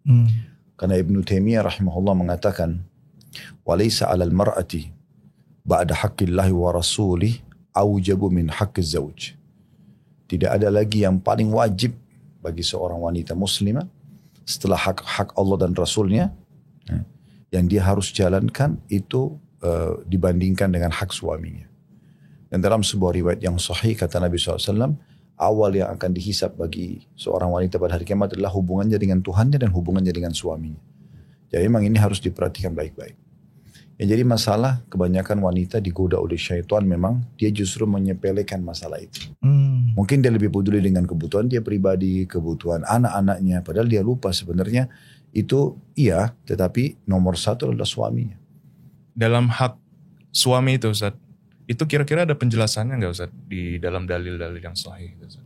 Hmm. Karena Ibnu Taimiyah rahimahullah mengatakan, walaysa 'alal mar'ati ba'da haqqillahi wa rasulih aujabu min haqqiz zawj. Tidak ada lagi yang paling wajib bagi seorang wanita muslimah setelah hak Allah dan Rasulnya yang dia harus jalankan itu dibandingkan dengan hak suaminya. Dan dalam sebuah riwayat yang sahih kata Nabi SAW, awal yang akan dihisab bagi seorang wanita pada hari kiamat adalah hubungannya dengan Tuhannya dan hubungannya dengan suaminya. Jadi memang ini harus diperhatikan baik-baik. Yang jadi masalah kebanyakan wanita digoda oleh syaitan memang dia justru menyepelekan masalah itu. Mungkin dia lebih peduli dengan kebutuhan dia pribadi, kebutuhan anak-anaknya. Padahal dia lupa sebenarnya itu iya, tetapi nomor satu adalah suaminya. Dalam hak suami itu Ustaz, itu kira-kira ada penjelasannya nggak Ustaz di dalam dalil-dalil yang sahih itu Ustaz?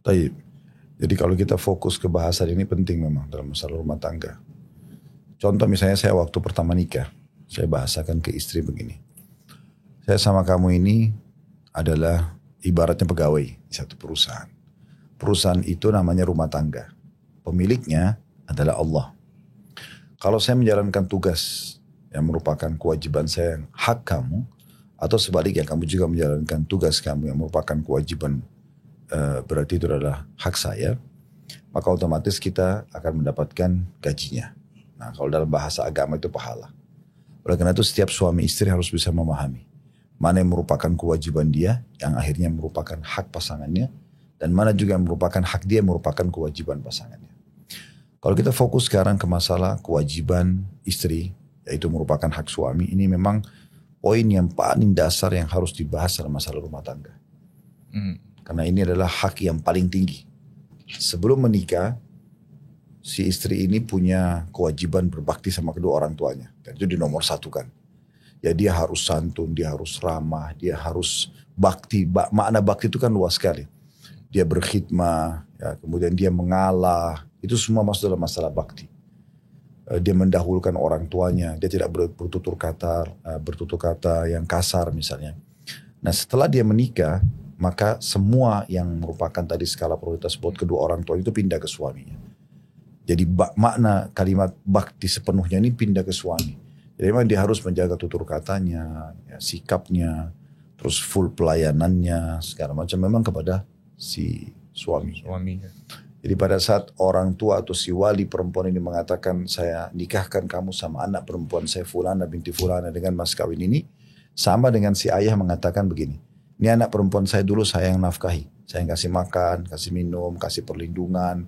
Baik. Jadi kalau kita fokus ke bahasan ini penting memang dalam masalah rumah tangga. Contoh misalnya saya waktu pertama nikah, saya bahasakan ke istri begini. Saya sama kamu ini adalah ibaratnya pegawai di satu perusahaan. Perusahaan itu namanya rumah tangga. Pemiliknya adalah Allah. Kalau saya menjalankan tugas yang merupakan kewajiban saya, yang hak kamu, atau sebaliknya kamu juga menjalankan tugas kamu yang merupakan kewajiban, berarti itu adalah hak saya, maka otomatis kita akan mendapatkan gajinya. Nah, kalau dalam bahasa agama itu pahala. Oleh karena itu setiap suami istri harus bisa memahami mana yang merupakan kewajiban dia, yang akhirnya merupakan hak pasangannya, dan mana juga yang merupakan hak dia, merupakan kewajiban pasangannya. Kalau kita fokus sekarang ke masalah kewajiban istri, yaitu merupakan hak suami, ini memang poin yang paling dasar yang harus dibahas dalam masalah rumah tangga. Karena ini adalah hak yang paling tinggi. Sebelum menikah, si istri ini punya kewajiban berbakti sama kedua orang tuanya. Dan itu dinomor satukan. Ya dia harus santun, dia harus ramah, dia harus bakti. Makna bakti itu kan luas sekali. Dia berkhidmah, ya, kemudian dia mengalah. Itu semua masuk dalam masalah bakti. Dia mendahulukan orang tuanya. Dia tidak bertutur kata yang kasar misalnya. Nah setelah dia menikah, maka semua yang merupakan tadi skala prioritas buat kedua orang tua itu pindah ke suaminya. Jadi makna kalimat bakti sepenuhnya ini pindah ke suami. Jadi memang dia harus menjaga tutur katanya, ya, sikapnya, terus full pelayanannya, segala macam memang kepada si suaminya. Jadi pada saat orang tua atau si wali perempuan ini mengatakan saya nikahkan kamu sama anak perempuan saya Fulana binti Fulana dengan mas kawin ini, sama dengan si ayah mengatakan begini, ini anak perempuan saya dulu saya yang nafkahi, saya yang kasih makan, kasih minum, kasih perlindungan,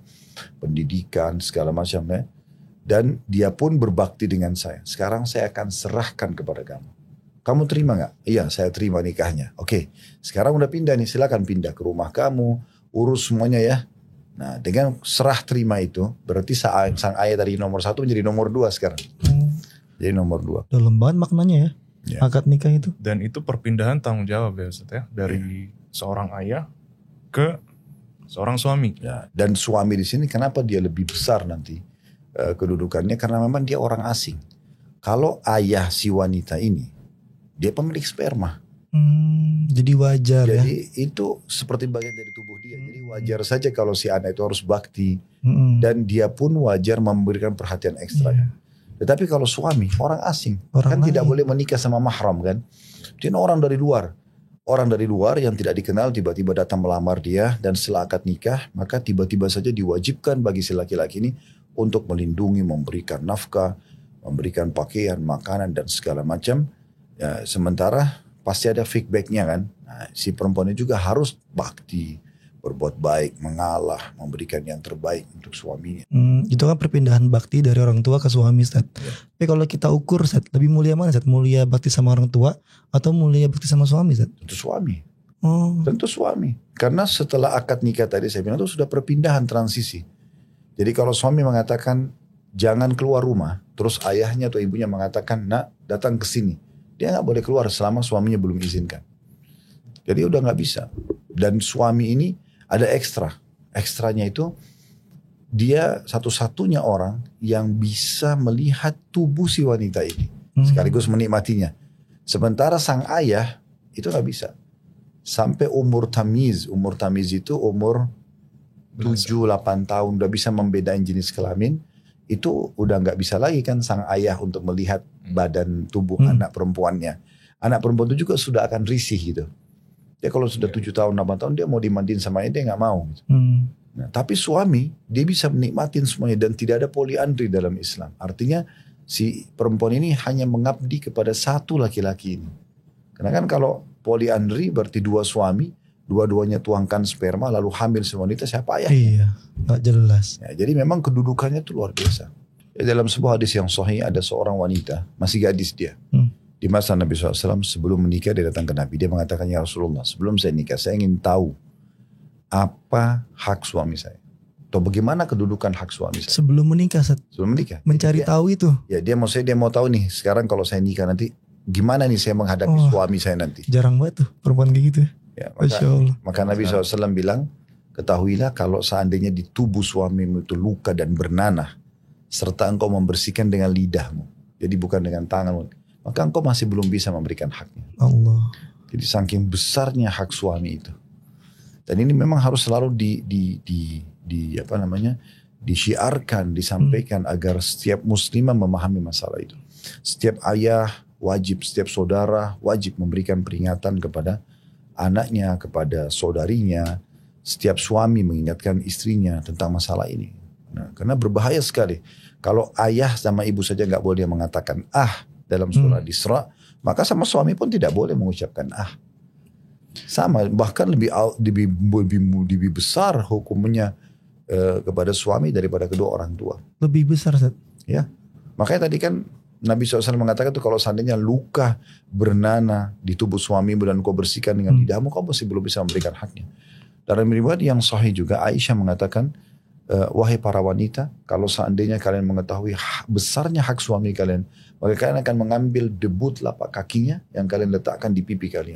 pendidikan, segala macam ya. Dan dia pun berbakti dengan saya. Sekarang saya akan serahkan kepada kamu. Kamu terima gak? Iya saya terima nikahnya. Oke, sekarang udah pindah nih, silakan pindah ke rumah kamu, urus semuanya ya. Nah dengan serah terima itu, berarti sang ayah dari nomor 1 menjadi nomor 2 sekarang. Jadi nomor 2. Dalam banget maknanya ya. Akad nikah itu. Dan itu perpindahan tanggung jawab ya Ustaz ya. Dari seorang ayah ke seorang suami. Ya, dan suami di sini kenapa dia lebih besar nanti kedudukannya? Karena memang dia orang asing. Kalau ayah si wanita ini, dia pemilik sperma. Jadi wajar ya. Jadi itu seperti bagian dari tubuh dia. Jadi wajar saja kalau si anak itu harus bakti. Dan dia pun wajar memberikan perhatian ekstra. Tetapi kalau suami, orang asing. Kan tidak boleh menikah sama mahram kan. Dia orang dari luar. Orang dari luar yang tidak dikenal tiba-tiba datang melamar dia. Dan setelah akad nikah, maka tiba-tiba saja diwajibkan bagi si laki-laki ini untuk melindungi, memberikan nafkah, memberikan pakaian, makanan dan segala macam. Ya, sementara pasti ada feedbacknya kan. Nah, si perempuan ini juga harus bakti, berbuat baik, mengalah, memberikan yang terbaik untuk suaminya. Itu kan perpindahan bakti dari orang tua ke suami, Ustaz. Tapi kalau kita ukur, Ustaz, lebih mulia mana, Ustaz? Mulia bakti sama orang tua atau mulia bakti sama suami, Ustaz? Tentu suami. Tentu suami. Karena setelah akad nikah tadi saya bilang itu sudah perpindahan transisi. Jadi kalau suami mengatakan jangan keluar rumah, terus ayahnya atau ibunya mengatakan nak datang ke sini, dia nggak boleh keluar selama suaminya belum izinkan. Jadi udah nggak bisa. Dan suami ini ada ekstranya itu dia satu-satunya orang yang bisa melihat tubuh si wanita ini sekaligus menikmatinya. Sementara sang ayah itu nggak bisa. Sampai umur tamiz itu umur 7-8 tahun udah bisa membedain jenis kelamin, itu udah nggak bisa lagi kan sang ayah untuk melihat badan tubuh anak perempuannya. Anak perempuan itu juga sudah akan risih gitu. Dia kalau sudah 7 tahun, 8 tahun dia mau dimandiin sama dia nggak mau. Gitu. Nah, tapi suami dia bisa menikmatin semuanya dan tidak ada poliandri dalam Islam. Artinya si perempuan ini hanya mengabdi kepada satu laki-laki ini. Karena kan kalau poliandri berarti 2 suami, dua-duanya tuangkan sperma lalu hamil si wanita, siapa ayah? Iya, nggak jelas. Ya, jadi memang kedudukannya itu luar biasa. Ya, dalam sebuah hadis yang sahih ada seorang wanita, masih gadis dia. Di masa Nabi SAW sebelum menikah dia datang ke Nabi. Dia mengatakan, ya Rasulullah sebelum saya nikah saya ingin tahu apa hak suami saya. Atau bagaimana kedudukan hak suami saya. Sebelum menikah, Sebelum menikah. mencari tahu itu. Ya dia mau tahu nih sekarang kalau saya nikah nanti gimana nih saya menghadapi suami saya nanti. Jarang banget tuh perempuan kayak gitu. Ya, Masya maka Nabi SAW bilang, ketahuilah kalau seandainya di tubuh suamimu itu luka dan bernanah, serta engkau membersihkan dengan lidahmu, jadi bukan dengan tanganmu, maka engkau masih belum bisa memberikan haknya. Allah. Jadi saking besarnya hak suami itu. Dan ini memang harus selalu disyiarkan, disampaikan agar setiap muslimah memahami masalah itu. Setiap ayah wajib, setiap saudara wajib memberikan peringatan kepada anaknya, kepada saudarinya, setiap suami mengingatkan istrinya tentang masalah ini. Nah, karena berbahaya sekali. Kalau ayah sama ibu saja nggak boleh mengatakan dalam surah Isra, maka sama suami pun tidak boleh mengucapkan Sama, bahkan lebih besar hukumnya kepada suami daripada kedua orang tua. Lebih besar, Ustaz. Ya, makanya tadi kan Nabi SAW mengatakan tuh kalau seandainya luka bernanah di tubuh suamimu dan kau bersihkan dengan lidahmu, kau masih belum bisa memberikan haknya. Dalam riwayat yang sahih juga Aisyah mengatakan, wahai para wanita, kalau seandainya kalian mengetahui besarnya hak suami kalian, maka kalian akan mengambil debu telapak kakinya yang kalian letakkan di pipi kalian.